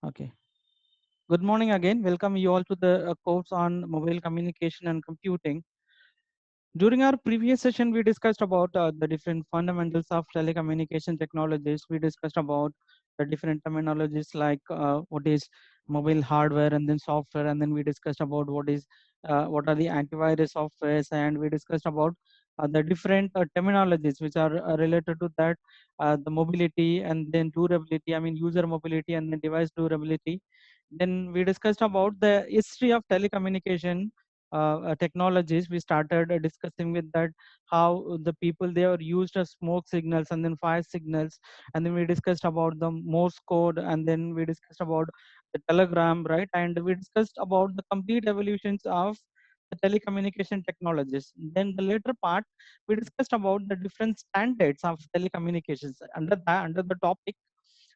Okay. Good morning again. Welcome you all to the course on mobile communication and computing. During our previous session, we discussed about the different fundamentals of telecommunication technologies. We discussed about the different terminologies like what is mobile hardware and then software, and then we discussed about what are the antivirus softwares, and we discussed about the different terminologies which are related to that, the mobility and then durability. I mean user mobility and then device durability. Then we discussed about the history of telecommunication technologies. We started discussing with that how the people they are used as smoke signals and then fire signals, and then we discussed about the Morse code, and then we discussed about the telegram, right? And we discussed about the complete evolutions of the telecommunication technologies. Then the later part we discussed about the different standards of telecommunications. Under the topic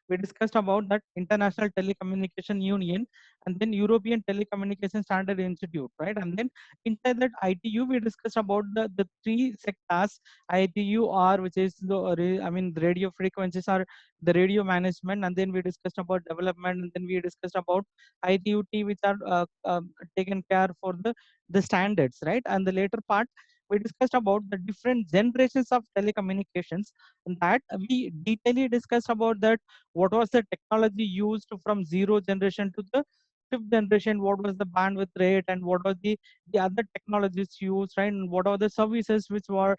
we discussed about that International Telecommunication Union and then European Telecommunication Standard Institute, right? And then inside that ITU, we discussed about the three sectors. ITUR, which is the radio frequencies are the radio management, and then we discussed about development, and then we discussed about ITUT, which are taken care for the standards, right? And the later part we discussed about the different generations of telecommunications, and that we detailedly discussed about that what was the technology used from zero generation to the fifth generation, what was the bandwidth rate, and what was the other technologies used, right? And what are the services which were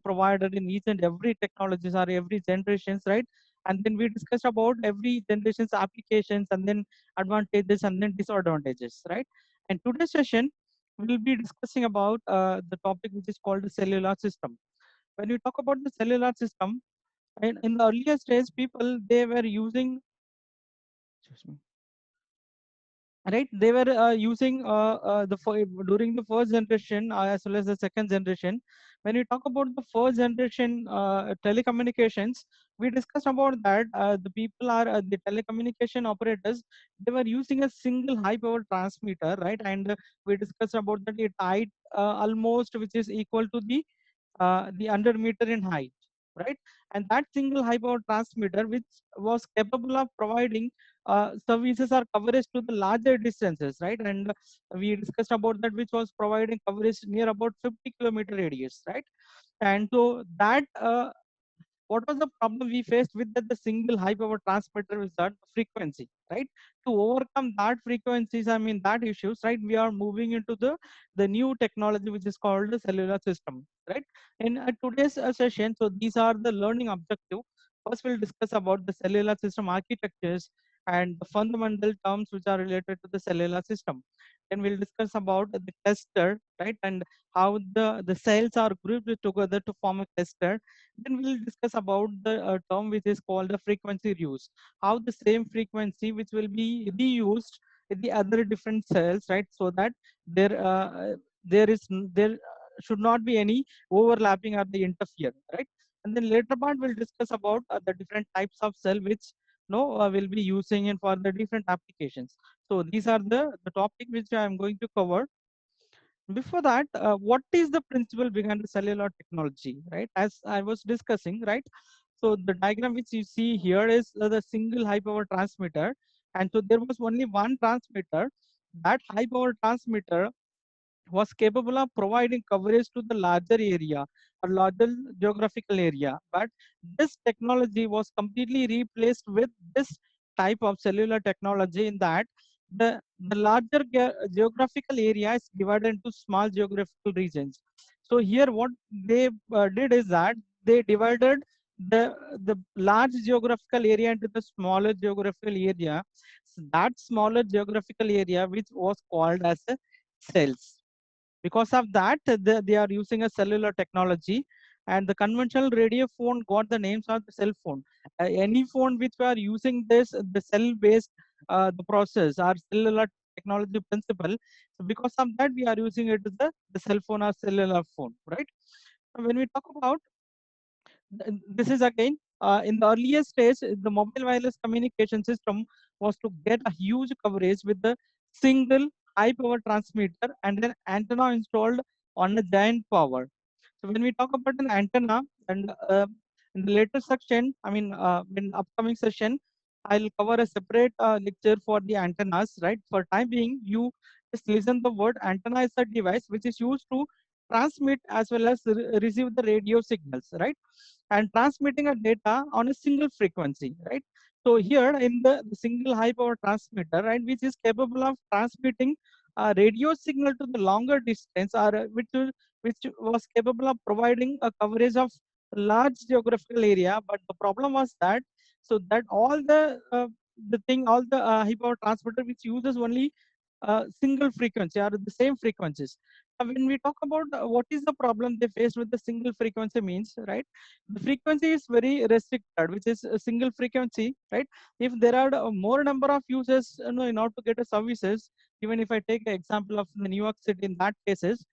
provided in each and every technologies or every generations, right? And then we discussed about every generation's applications and then advantages and then disadvantages, right? And today's session we will be discussing about the topic which is called the cellular system. When we talk about the cellular system, in the earlier stage people they were using, excuse me, right, they were using during the first generation as well as the second generation. When we talk about the first generation telecommunications, we discussed about that the people are the telecommunication operators, they were using a single high power transmitter, right? And we discussed about that it height almost which is equal to the 100 meter in height, right? And that single high power transmitter which was capable of providing services or coverage to the larger distances, right? And we discussed about that which was providing coverage near about 50-kilometer radius, right? And so that what was the problem we faced with the single high power transmitter is that frequency, right? To overcome that frequencies, I mean that issues, right? We are moving into the new technology which is called the cellular system, right? In today's session, so these are the learning objective. First we'll discuss about the cellular system architectures and the fundamental terms which are related to the cellular system. Then we'll discuss about the cluster, right? And how the cells are grouped together to form a cluster. Then we'll discuss about the term which is called the frequency reuse. How the same frequency which will be reused in the other different cells, right? So that there there should not be any overlapping or the interfere, right? And then later part we'll discuss about the different types of cell which no will be using in for the different applications. So these are the topic which I am going to cover. Before that, what is the principle behind the cellular technology, right? As I was discussing, right? So the diagram which you see here is the single high power transmitter, and so there was only one transmitter. That high power transmitter was capable of providing coverage to the larger area or larger geographical area. But this technology was completely replaced with this type of cellular technology in that the larger geographical area is divided into small geographical regions. So here what they did is that they divided the the large geographical area into the smaller geographical area. So that smaller geographical area which was called as a cells. Because of that, they are using a cellular technology, and the conventional radio phone got the names of the cell phone. Any phone which we are using this, the cell-based the process or cellular technology principle. So because of that, we are using it as the cell phone or cellular phone, right? When we talk about this is again in the earliest stage, the mobile wireless communication system was to get a huge coverage with the single high power transmitter and an antenna installed on a giant power. So when we talk about an antenna, and in the later section, I mean in upcoming session, I'll cover a separate lecture for the antennas, right? For time being, you just listen the word antenna is a device which is used to transmit as well as receive the radio signals, right? And transmitting a data on a single frequency, right? So here in the single high power transmitter, right, which is capable of transmitting a radio signal to the longer distance, or which was capable of providing a coverage of large geographical area. But the problem was that, so that all the high power transmitter which uses only single frequency or the same frequencies. When we talk about what is the problem they face with the single frequency means, right? The frequency is very restricted, which is a single frequency, right? If there are more number of users, in order to get a services, even if I take an example of the New York City, in that cases,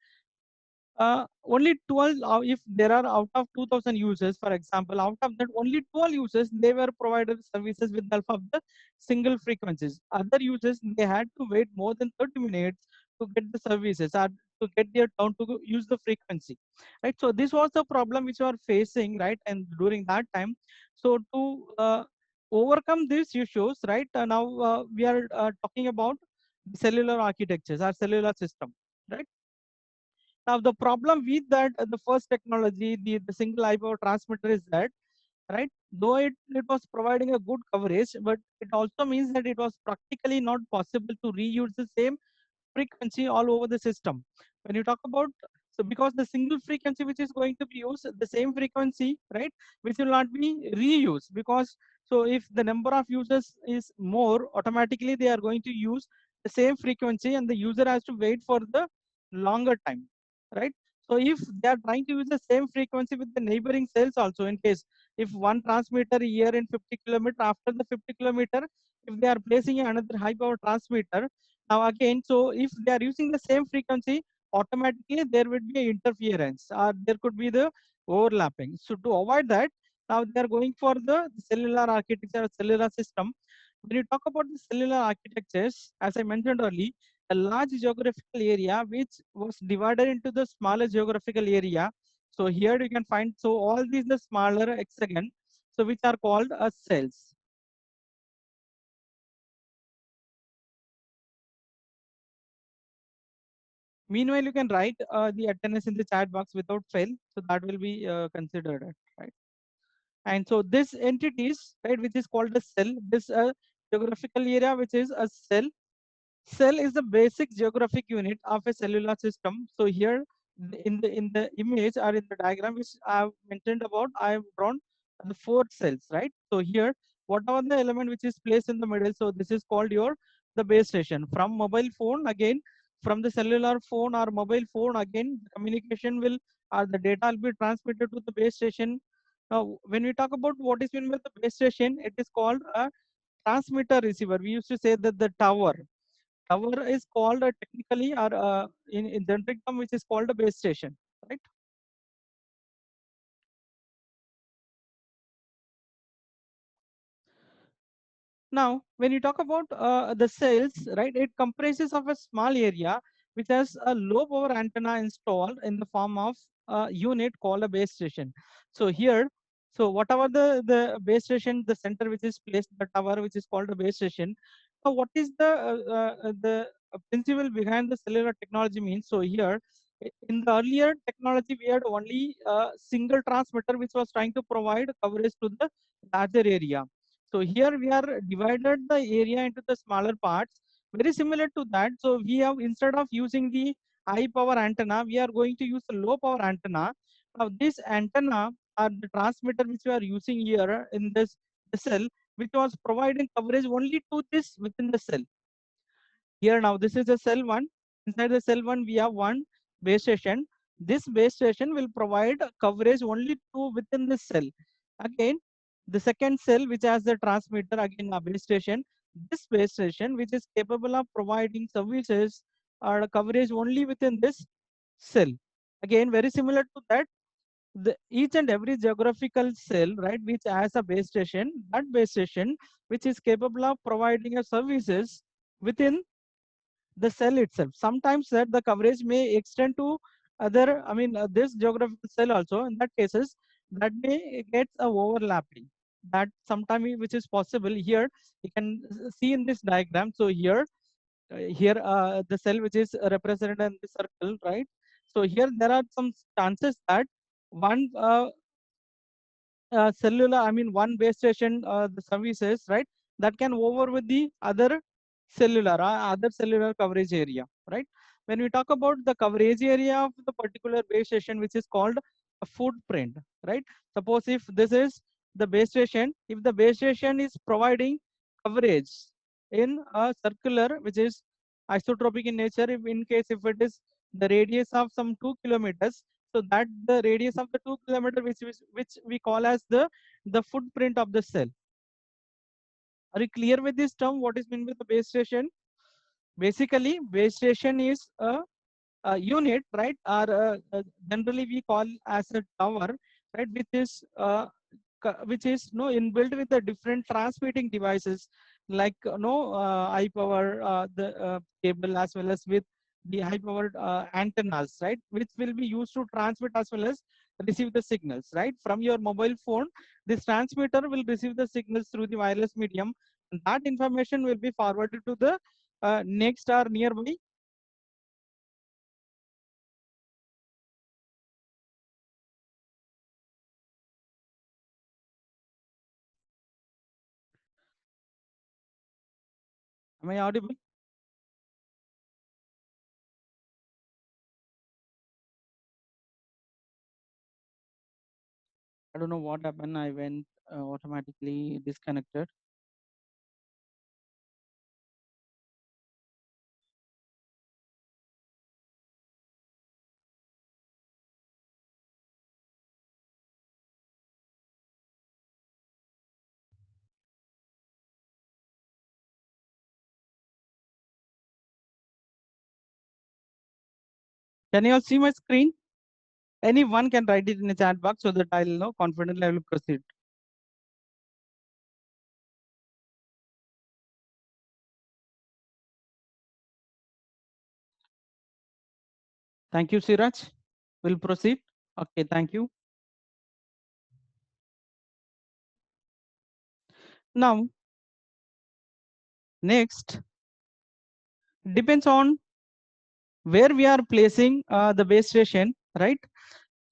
only 12, if there are out of 2000 users, for example, out of that only 12 users, they were provided services with the help of the single frequencies. Other users, they had to wait more than 30 minutes to get the services, or to get their turn to use the frequency, right? So this was the problem which we are facing, right? And during that time, so to overcome these issues, right, now we are talking about cellular architectures or cellular system, right? Now, the problem with that, the first technology, the single high power transmitter, is that, right, though it was providing a good coverage, but it also means that it was practically not possible to reuse the same frequency all over the system. When you talk about, so because the single frequency which is going to be used, the same frequency, right, which will not be reused, because so if the number of users is more, automatically they are going to use the same frequency, and the user has to wait for the longer time, right? So if they are trying to use the same frequency with the neighboring cells also, in case if one transmitter here in 50 kilometer, after the 50 kilometer, if they are placing another high power transmitter, now again, so if they are using the same frequency, automatically there would be interference, or there could be the overlapping. So to avoid that, now they are going for the cellular architecture, cellular system. When you talk about the cellular architectures, as I mentioned earlier, a large geographical area which was divided into the smaller geographical area. So here you can find, so all these the smaller hexagon, so which are called as cells. Meanwhile, you can write the attendance in the chat box without fail, so that will be considered, right? And so this entities, right, which is called a cell, this geographical area which is a cell. Cell is the basic geographic unit of a cellular system. So here in the image or in the diagram which I have mentioned about, I have drawn the four cells, right? So here, whatever the element which is placed in the middle, so this is called your the base station. From mobile phone, again, from the cellular phone or mobile phone, again, communication will, or the data will be transmitted to the base station. Now, when we talk about what is meant by the base station, it is called a transmitter receiver. We used to say that the tower. Tower is called technically, or in generic term, which is called a base station, right? Now, when you talk about the cells, right, it comprises of a small area which has a low power antenna installed in the form of a unit called a base station. So here, so whatever the base station, the center which is placed, the tower which is called a base station. So what is the principle behind the cellular technology means? So here, in the earlier technology, we had only a single transmitter which was trying to provide coverage to the larger area. So here we are divided the area into the smaller parts, very similar to that. So we have, instead of using the high power antenna, we are going to use the low power antenna. Now this antenna, or the transmitter which we are using here in this the cell, which was providing coverage only to this within the cell. Here now this is the cell one. Inside the cell one we have one base station. This base station will provide coverage only to within this cell. Again, the second cell which has the transmitter, again a base station. This base station which is capable of providing services or coverage only within this cell. Again, very similar to that, each and every geographical cell, right, which has a base station, that base station which is capable of providing a services within the cell itself. Sometimes that the coverage may extend to other, I mean, this geographical cell also. In that cases, that may get a overlapping. that sometime which is possible here. You can see in this diagram. So here the cell which is represented in the circle, right? So here there are some chances that one cellular, I mean one base station, the services, right, that can over with the other cellular coverage area, right? When we talk about the coverage area of the particular base station, which is called a footprint, right? Suppose if this is the base station, if the base station is providing coverage in a circular which is isotropic in nature, if in case if it is the radius of some 2 kilometers, so that the radius of the 2 kilometer which we call as the footprint of the cell. Are you clear with this term? What is meant by the base station? Basically, base station is a unit, right? Or generally we call as a tower, right? Which is no inbuilt with the different transmitting devices like no high power the cable, as well as with the high powered antennas, right, which will be used to transmit as well as receive the signals, right, from your mobile phone. This transmitter will receive the signals through the wireless medium, and that information will be forwarded to the next or nearby. Am I audible? I don't know what happened. I went automatically disconnected. Can you all see my screen? Anyone can write it in the chat box so that I'll know confidently I will proceed. Thank you, Siraj. We'll proceed. Okay, thank you. Now, next depends on where we are placing the base station, right?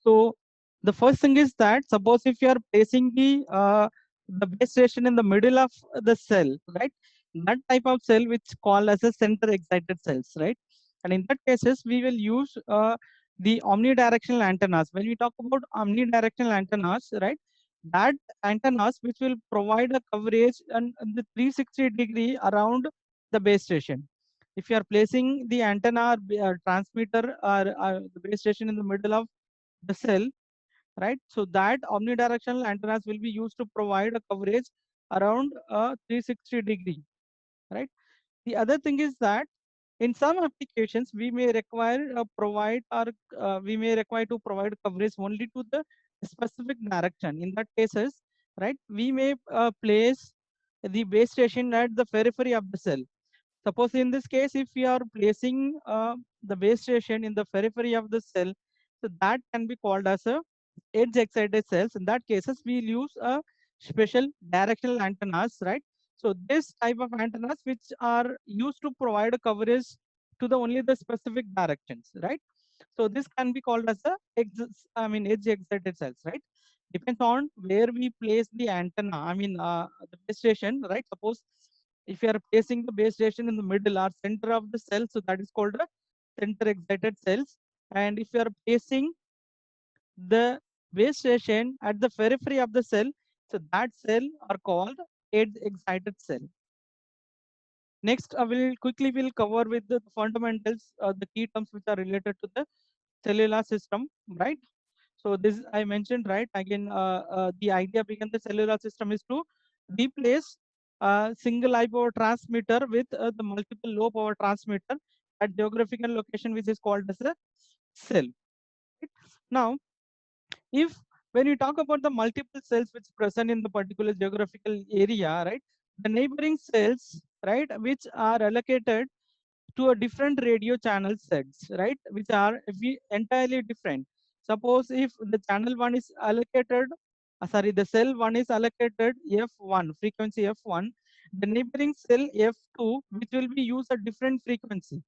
So the first thing is that suppose if you are placing the base station in the middle of the cell, right? That type of cell which called as a center excited cells, right? And in that cases, we will use the omnidirectional antennas. When we talk about omnidirectional antennas, right? That antennas which will provide a coverage and the 360-degree around the base station. If you are placing the antenna or transmitter or the base station in the middle of the cell, right? So that omnidirectional antennas will be used to provide a coverage around 360-degree, right? The other thing is that in some applications we may require we may require to provide coverage only to the specific direction. In that cases, right, we may place the base station at the periphery of the cell. Suppose in this case, if we are placing the base station in the periphery of the cell, so that can be called as a edge excited cells. In that cases, we'll use a special directional antennas, right? So this type of antennas which are used to provide a coverage to the only the specific directions, right? So this can be called as a edge excited cells, right? Depends on where we place the antenna. The base station, right? Suppose if you are placing the base station in the middle or center of the cell, so that is called a center excited cells. And if you are placing the base station at the periphery of the cell, so that cell are called edge excited cell. Next, I will quickly will cover with the fundamentals, the key terms which are related to the cellular system, right? So this I mentioned, right? Again, the idea behind the cellular system is to replace a single high power transmitter with the multiple low power transmitter at geographical location, which is called as a cell. Right? Now, if when you talk about the multiple cells which present in the particular geographical area, right, the neighboring cells, right, which are allocated to a different radio channel sets, right, which are entirely different. Suppose if the channel one is allocated sorry, the cell 1 is allocated F1, frequency F1, the neighboring cell F2, which will be used a different frequency,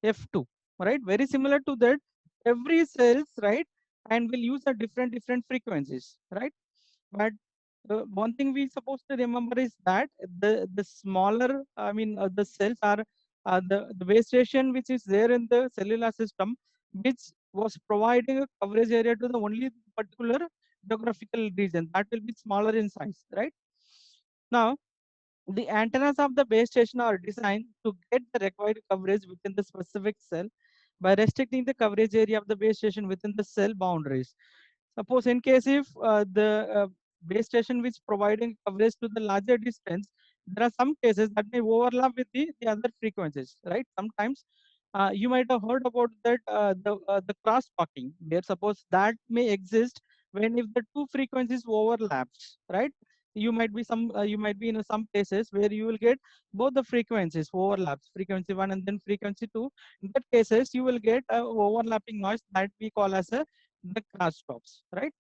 F2, right? Very similar to that, every cells, right? And will use a different frequencies, right? But one thing we supposed to remember is that the smaller, I mean, the cells are the base station which is there in the cellular system, which was providing a coverage area to the only particular geographical region, that will be smaller in size, right? Now the antennas of the base station are designed to get the required coverage within the specific cell by restricting the coverage area of the base station within the cell boundaries. Suppose in case if the base station which providing coverage to the larger distance, there are some cases that may overlap with the other frequencies, right? Sometimes you might have heard about that the cross talking, where suppose that may exist when if the two frequencies overlaps, right? You might be in some places where you will get both the frequencies overlaps, frequency 1 and then frequency 2. In that cases you will get a overlapping noise that we call as a the crosstalks, right?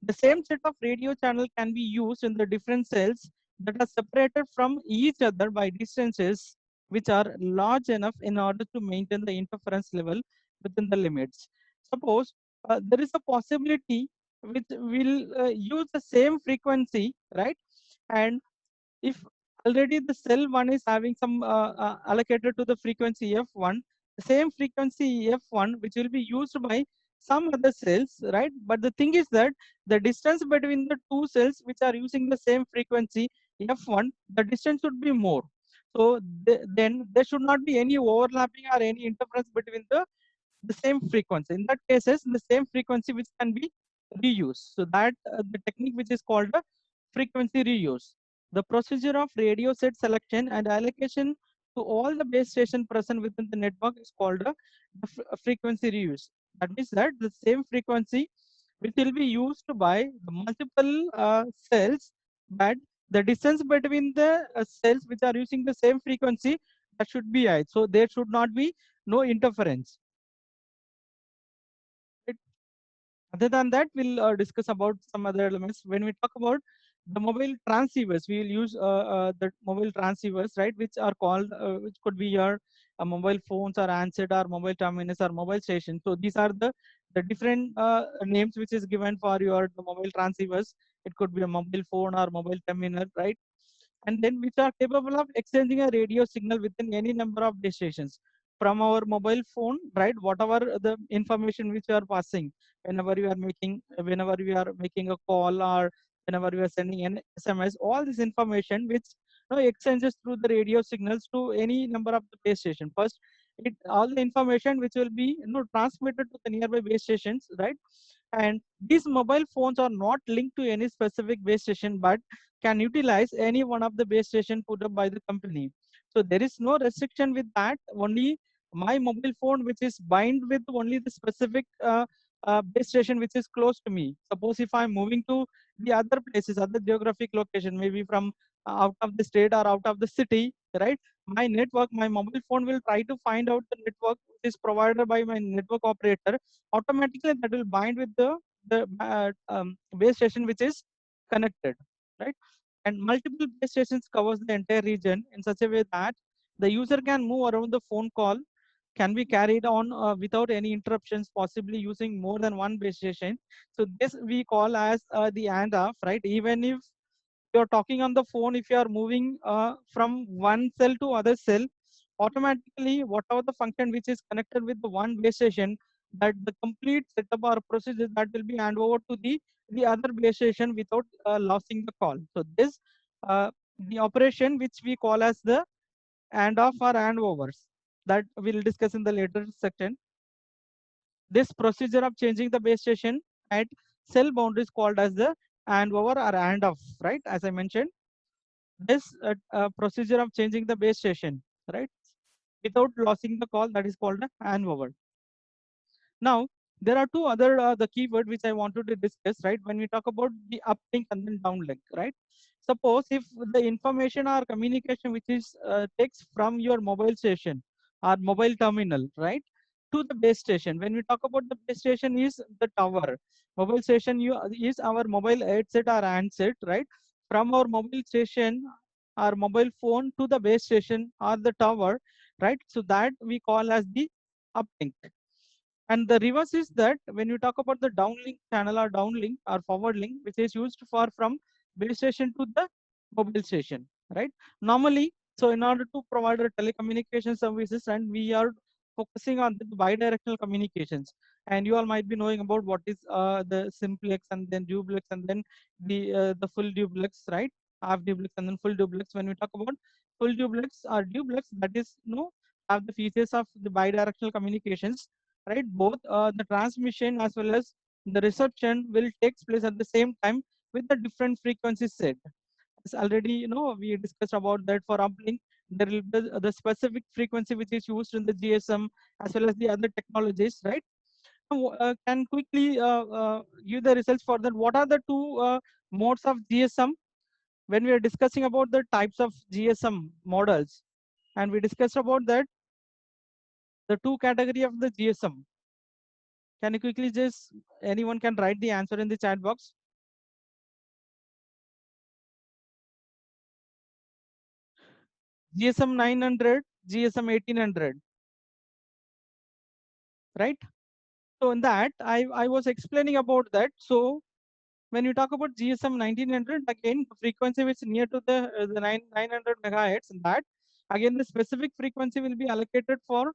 The same set of radio channel can be used in the different cells that are separated from each other by distances which are large enough in order to maintain the interference level within the limits. Suppose there is a possibility which will use the same frequency, right? And if already the cell 1 is having some allocated to the frequency F1, the same frequency F1 which will be used by some other cells, right? But the thing is that the distance between the two cells which are using the same frequency F1, the distance should be more. So then there should not be any overlapping or any interference between the same frequency. In that cases, the same frequency which can be reused. So that the technique which is called a frequency reuse. The procedure of radio set selection and allocation to all the base station present within the network is called a frequency reuse. That means that the same frequency which will be used by the multiple cells, but the distance between the cells which are using the same frequency, that should be high. So there should not be no interference. Other than that, we'll discuss about some other elements. When we talk about the mobile transceivers, we will use the mobile transceivers, right, which are called, which could be your mobile phones or handset or mobile terminus or mobile station. So these are the different names which is given for your the mobile transceivers. It could be a mobile phone or mobile terminal, right? And then which are capable of exchanging a radio signal within any number of base stations from our mobile phone, right? Whatever the information which you are passing, whenever you are making a call or whenever you are sending an SMS, all this information which exchanges through the radio signals to any number of the base station. First, all the information which will be transmitted to the nearby base stations, right? And these mobile phones are not linked to any specific base station, but can utilize any one of the base station put up by the company. So there is no restriction with that. Only my mobile phone, which is bind with only the specific base station which is close to me. Suppose if I'm moving to the other places, other geographic location, maybe from out of the state or out of the city, right? My network, my mobile phone will try to find out the network which is provided by my network operator. Automatically, that will bind with the base station which is connected, right? And multiple base stations covers the entire region in such a way that the user can move around the phone call can be carried on without any interruptions, possibly using more than one base station. So this we call as the handoff, right? Even if you're talking on the phone, if you are moving from one cell to other cell, automatically whatever the function which is connected with the one base station, that the complete setup or procedure that will be hand over to the other base station without losing the call. So this the operation which we call as the handoff or handovers, that we'll discuss in the later section. This procedure of changing the base station at cell boundaries called as the handover or handoff, right? As I mentioned, this procedure of changing the base station, right, without losing the call, that is called a handover. Now, there are two other the keyword which I wanted to discuss, right? When we talk about the uplink and then downlink, right? Suppose if the information or communication which is takes from your mobile station or mobile terminal, right? to the base station. When we talk about the base station is the tower. Mobile station is our mobile headset or handset, right? From our mobile station or mobile phone to the base station or the tower, right? So that we call as the uplink. And the reverse is that when you talk about the downlink channel or downlink or forward link, which is used for from base station to the mobile station, right? Normally, so in order to provide the telecommunication services, and we are focusing on the bidirectional communications. And you all might be knowing about what is the simplex and then duplex and then the full duplex, right? Half duplex and then full duplex. When we talk about full duplex or duplex, that is have the features of the bidirectional communications, right? Both the transmission as well as the reception will takes place at the same time with the different frequencies set. As already we discussed about that. For uplink, there will be the specific frequency which is used in the GSM as well as the other technologies, right? Can quickly give the results for that. What are the two modes of GSM? When we are discussing about the types of GSM models, and we discussed about that the two category of the GSM. Can you quickly just, anyone can write the answer in the chat box? GSM 900, GSM 1800, right? So in that, I was explaining about that. So when you talk about GSM 1900, again, the frequency which is near to the 900 megahertz, and that, again, the specific frequency will be allocated for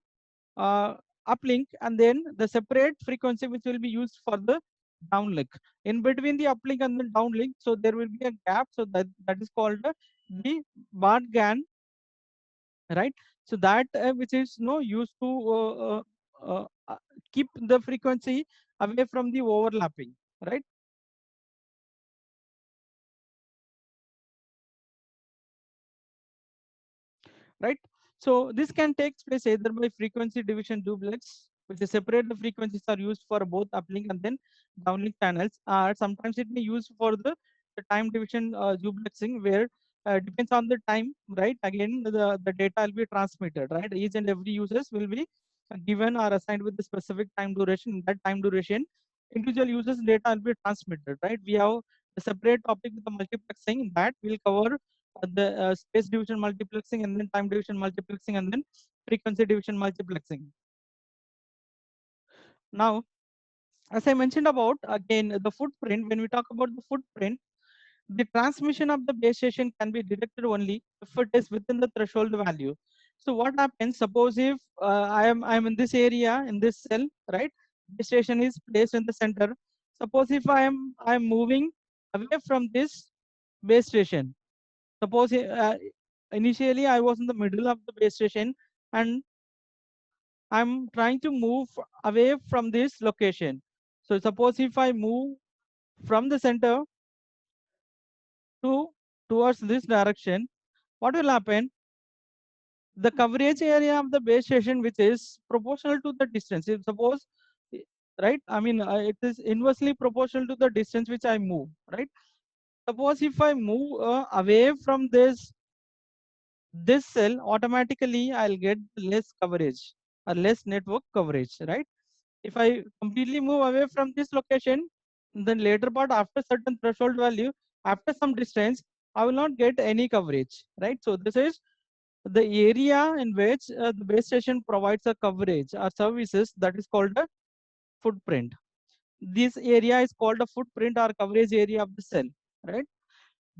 uplink, and then the separate frequency which will be used for the downlink. In between the uplink and the downlink, so there will be a gap. So that is called the band GAN, right? So that which is used to keep the frequency away from the overlapping, right? Right. So this can take place either by frequency division duplex, which is separate the frequencies are used for both uplink and then downlink channels. Or sometimes it may use for the time division duplexing, where depends on the time, right? Again, the data will be transmitted, right? Each and every users will be given or assigned with the specific time duration. In that time duration, individual users data will be transmitted, right? We have a separate topic with the multiplexing that will cover the space division multiplexing and then time division multiplexing and then frequency division multiplexing. Now, as I mentioned about, again, the footprint, when we talk about the footprint, the transmission of the base station can be detected only if it is within the threshold value. So what happens, suppose if I am in this area, in this cell, right? Base station is placed in the center. Suppose if I am moving away from this base station. Suppose initially I was in the middle of the base station and I'm trying to move away from this location. So suppose if I move from the center to towards this direction, what will happen? The coverage area of the base station, which is proportional to the distance. If suppose, right? I mean, it is inversely proportional to the distance which I move, right? Suppose if I move away from this cell, automatically I'll get less coverage or less network coverage, right? If I completely move away from this location, then later part after certain threshold value, after some distance, I will not get any coverage, right? So this is the area in which the base station provides a coverage or services, that is called a footprint. This area is called a footprint or coverage area of the cell, right?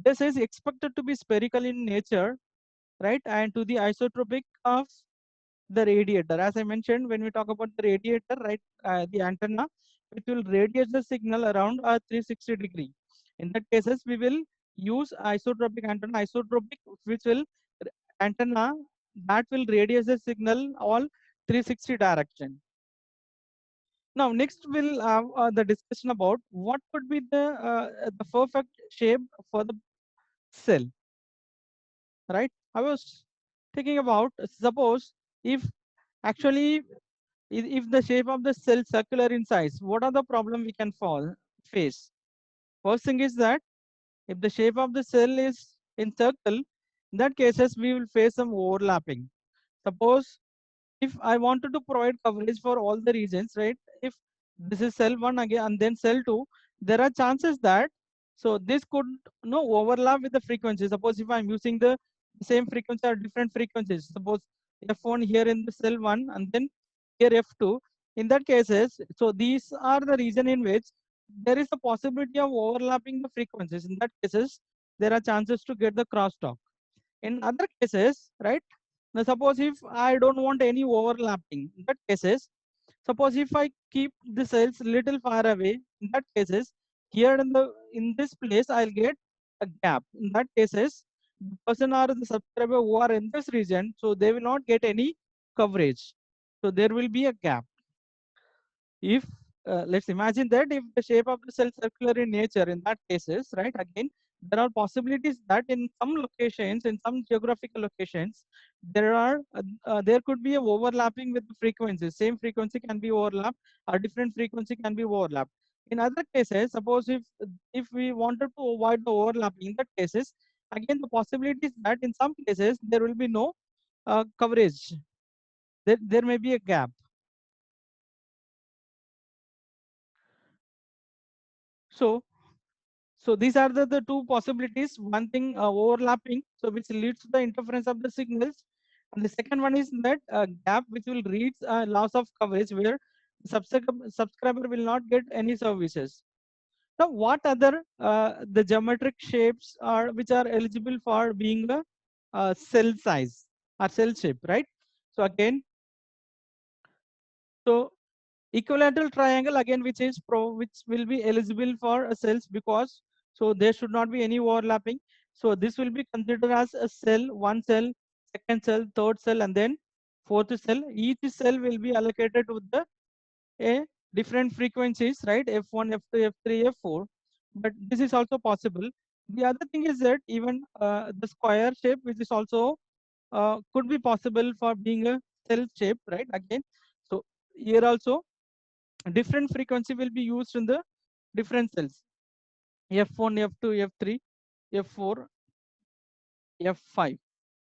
This is expected to be spherical in nature, right? And to the isotropic of the radiator. As I mentioned, when we talk about the radiator, right, the antenna, it will radiate the signal around 360 degree. In that cases, we will use isotropic antenna, isotropic, which will antenna that will radiate the signal all 360 direction. Now, next we'll have the discussion about what could be the perfect shape for the cell, right? I was thinking about, suppose if actually if the shape of the cell circular in size, what are the problem we can face? First thing is that if the shape of the cell is in circle, in that cases we will face some overlapping. Suppose if I wanted to provide coverage for all the regions, right? If this is cell 1 again and then cell 2, there are chances that so this could overlap with the frequency. Suppose if I'm using the same frequency or different frequencies, suppose F1 here in the cell 1 and then here F2. In that cases, so these are the region in which there is a possibility of overlapping the frequencies. In that cases, there are chances to get the crosstalk. In other cases, right? Now, suppose if I don't want any overlapping, in that cases, suppose if I keep the cells little far away, in that cases, here in this place, I'll get a gap. In that cases, the person or the subscriber who are in this region, so they will not get any coverage. So there will be a gap. If let's imagine that if the shape of the cell circular in nature, in that cases, right, again there are possibilities that in some locations, in some geographical locations, there could be a overlapping with the frequencies. Same frequency can be overlapped or different frequency can be overlapped. In other cases, suppose if we wanted to avoid the overlapping, in that cases, again the possibilities that in some cases there will be no coverage. There may be a gap. So these are the two possibilities. One thing overlapping, so which leads to the interference of the signals. And the second one is that gap which will reach loss of coverage where subscriber will not get any services. Now, what other the geometric shapes are which are eligible for being a cell size or cell shape, right? So again, so equilateral triangle again, which will be eligible for a cells because so there should not be any overlapping. So this will be considered as a cell, one cell, second cell, third cell, and then fourth cell. Each cell will be allocated with the a different frequencies, right? F1, F2, F3, F4. But this is also possible. The other thing is that even the square shape, which is also could be possible for being a cell shape, right? Again, so here also different frequency will be used in the different cells. F1, F2, F3, F4, F5.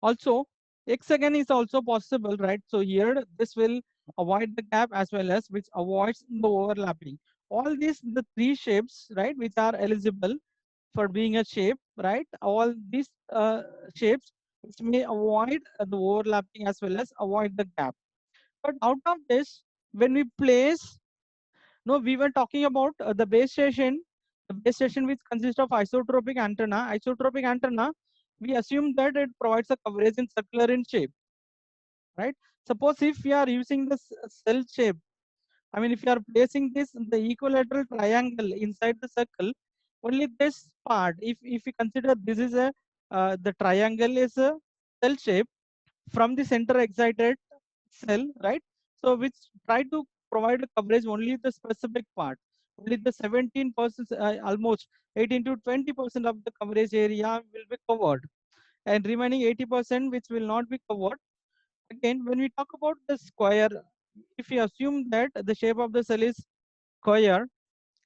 Also, hexagon is also possible, right? So here this will avoid the gap as well as which avoids the overlapping. All these the three shapes, right, which are eligible for being a shape, right? All these shapes which may avoid the overlapping as well as avoid the gap. But out of this, when we place, no, we were talking about the base station. The base station which consists of isotropic antenna. Isotropic antenna, we assume that it provides a coverage in circular in shape, right? Suppose if we are using the cell shape, I mean, if you are placing this in the equilateral triangle inside the circle, only this part, if you consider this is a the triangle is a cell shape from the center excited cell, right? So which try to provide a coverage only the specific part, only the 17%, almost 18 to 20% of the coverage area will be covered, and remaining 80% which will not be covered. Again, when we talk about the square, if you assume that the shape of the cell is square,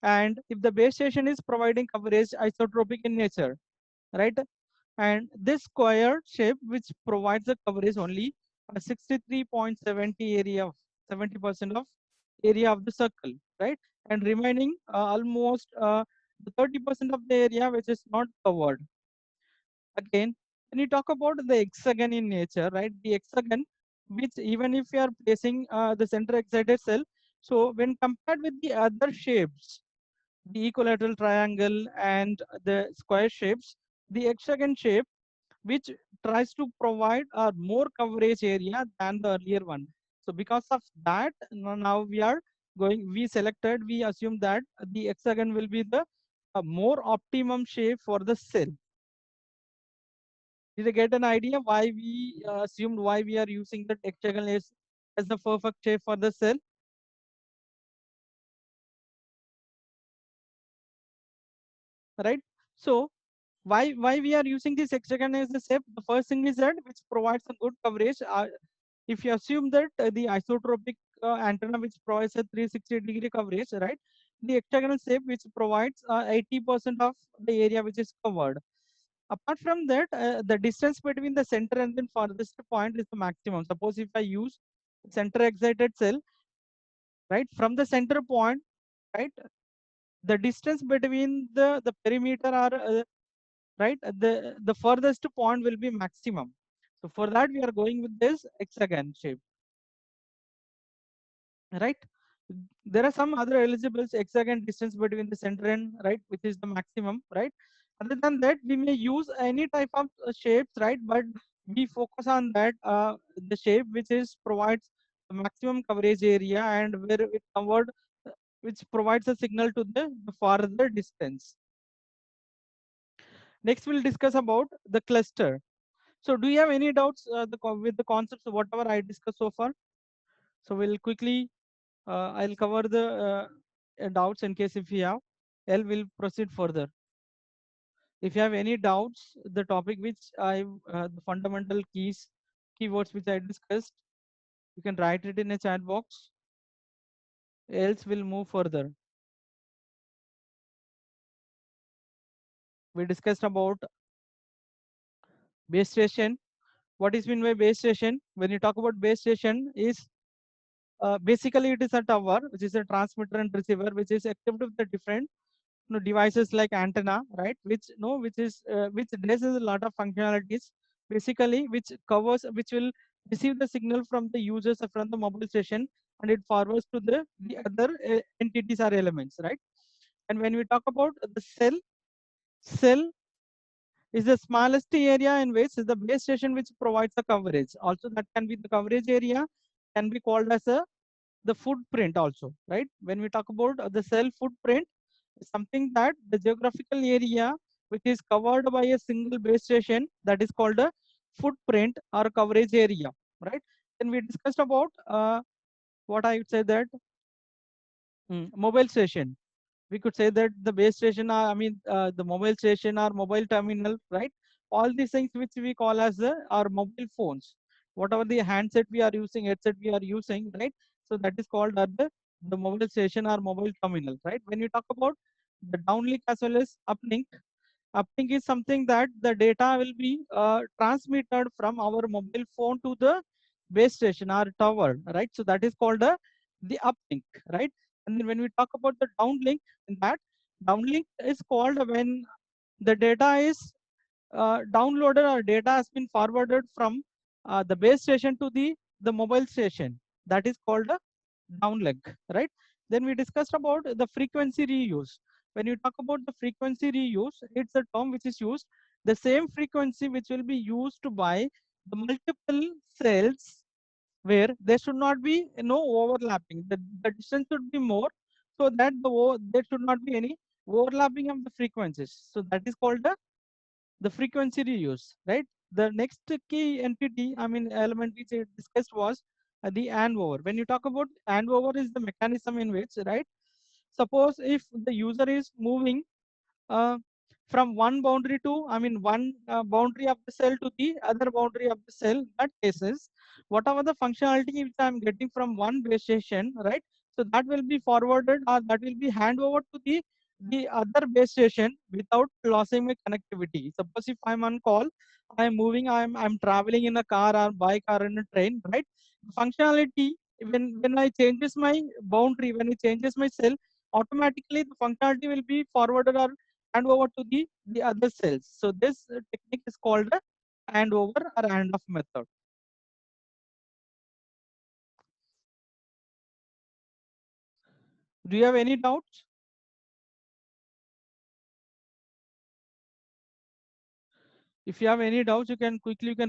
and if the base station is providing coverage isotropic in nature, right? And this square shape which provides the coverage only 63.70 area of 70% of area of the circle, right? And remaining almost 30% of the area which is not covered. Again, when you talk about the hexagon in nature, right? The hexagon, which even if you are placing the center excited cell, so when compared with the other shapes, the equilateral triangle and the square shapes, the hexagon shape which tries to provide a more coverage area than the earlier one. So because of that, now we selected, we assume that the hexagon will be the more optimum shape for the cell. Did you get an idea why we assumed why we are using the hexagon as the perfect shape for the cell, right? So why we are using this hexagon as the shape? The first thing is that which provides a good coverage. If you assume that the isotropic antenna which provides a 360-degree coverage, right? The hexagonal shape which provides 80% of the area which is covered. Apart from that, the distance between the center and the farthest point is the maximum. Suppose if I use center excited cell, right? From the center point, right? The distance between the perimeter are right. The furthest point will be maximum. So for that we are going with this hexagon shape, right? There are some other eligibles hexagon distance between the center and right, which is the maximum, right? Other than that, we may use any type of shapes, right? But we focus on that the shape which is provides the maximum coverage area and where it covered, which provides a signal to the farther distance. Next, we'll discuss about the cluster. So, do you have any doubts with the concepts of whatever I discussed so far? So, we'll quickly I'll cover the doubts in case if you have. L will proceed further. If you have any doubts, the topic which the fundamental keywords which I discussed, you can write it in a chat box. Else we'll move further. We discussed about base station. What is meant by base station? When you talk about base station, is basically it is a tower which is a transmitter and receiver which is equipped with the different devices like antenna, right? Which which is which does a lot of functionalities, basically which covers, which will receive the signal from the users from the mobile station and it forwards to the other entities or elements, right? And when we talk about the cell is the smallest area in which is the base station which provides the coverage. Also, that can be the coverage area, can be called as the footprint also, right? When we talk about the cell footprint, something that the geographical area which is covered by a single base station, that is called a footprint or coverage area, right? Then we discussed about what I would say that mobile station. We could say that the base station are, I mean, the mobile station or mobile terminal, right? All these things which we call as our mobile phones, whatever the handset we are using, headset we are using, right? So that is called as the mobile station or mobile terminal, right? When you talk about the downlink as well as uplink, uplink is something that the data will be transmitted from our mobile phone to the base station or tower, right? So that is called the uplink, right? And then when we talk about the downlink, in that downlink is called when the data is downloaded or data has been forwarded from the base station to the mobile station. That is called a downlink, right? Then we discussed about the frequency reuse. When you talk about the frequency reuse, it's a term which is used the same frequency which will be used by the multiple cells where there should not be no overlapping. The distance should be more so that there should not be any overlapping of the frequencies. So that is called the frequency reuse, right? The next key entity, I mean element which I discussed was the AND over. When you talk about AND over is the mechanism in which, right? Suppose if the user is moving uh, from one boundary to, I mean, one boundary of the cell to the other boundary of the cell, that cases, whatever the functionality which I'm getting from one base station, right? So that will be forwarded or that will be hand over to the other base station without losing my connectivity. Suppose if I'm on call, I'm moving, I'm traveling in a car or bike or in a train, right? Functionality when I changes my boundary, when it changes my cell, automatically the functionality will be forwarded or hand over to the other cells. So this technique is called a hand over or hand off method. Do you have any doubts? If you have any doubts, you can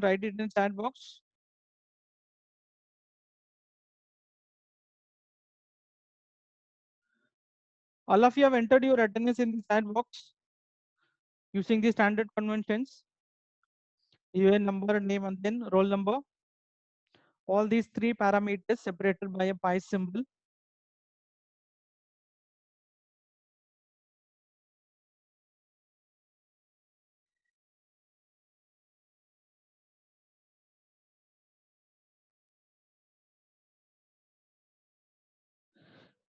write it in chat box. All of you have entered your attendance in the chat box using the standard conventions. Your number, name, and then roll number. All these three parameters separated by a pi symbol.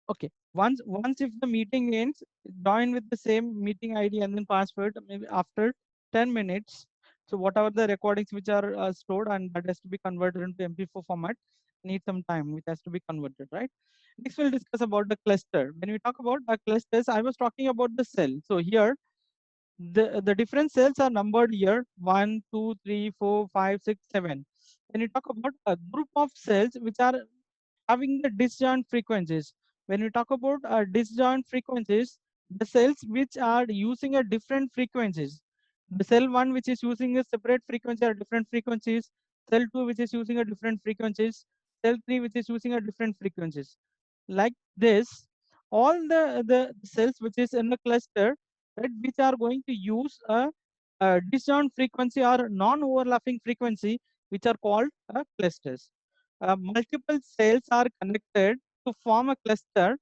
Okay. Once if the meeting ends, join with the same meeting ID and then password. Maybe after 10 minutes, So whatever the recordings which are stored, and that has to be converted into MP4 format, need some time, which has to be converted, right? Next, we'll discuss about the cluster. When we talk about the clusters, I was talking about the cell. So here, the different cells are numbered here: 1, 2, 3, 4, 5, 6, 7. When you talk about a group of cells which are having the disjoint frequencies, when we talk about disjoint frequencies, the cells which are using a different frequencies, the cell 1 which is using a separate frequency or different frequencies, cell 2 which is using a different frequencies, cell 3 which is using a different frequencies, like this. All the cells which is in the cluster, right, which are going to use a disjoint frequency or non-overlapping frequency, which are called clusters. Multiple cells are connected to form a cluster.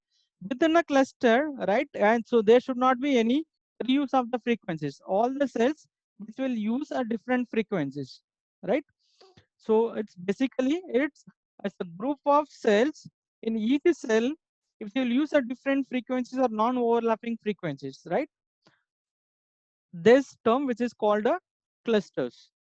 Within a cluster, right, and so there should not be any reuse of the frequencies. All the cells which will use a different frequencies, right? So it's a group of cells. In each cell, if you'll use a different frequencies or non-overlapping frequencies, right? This term which is called a clusters.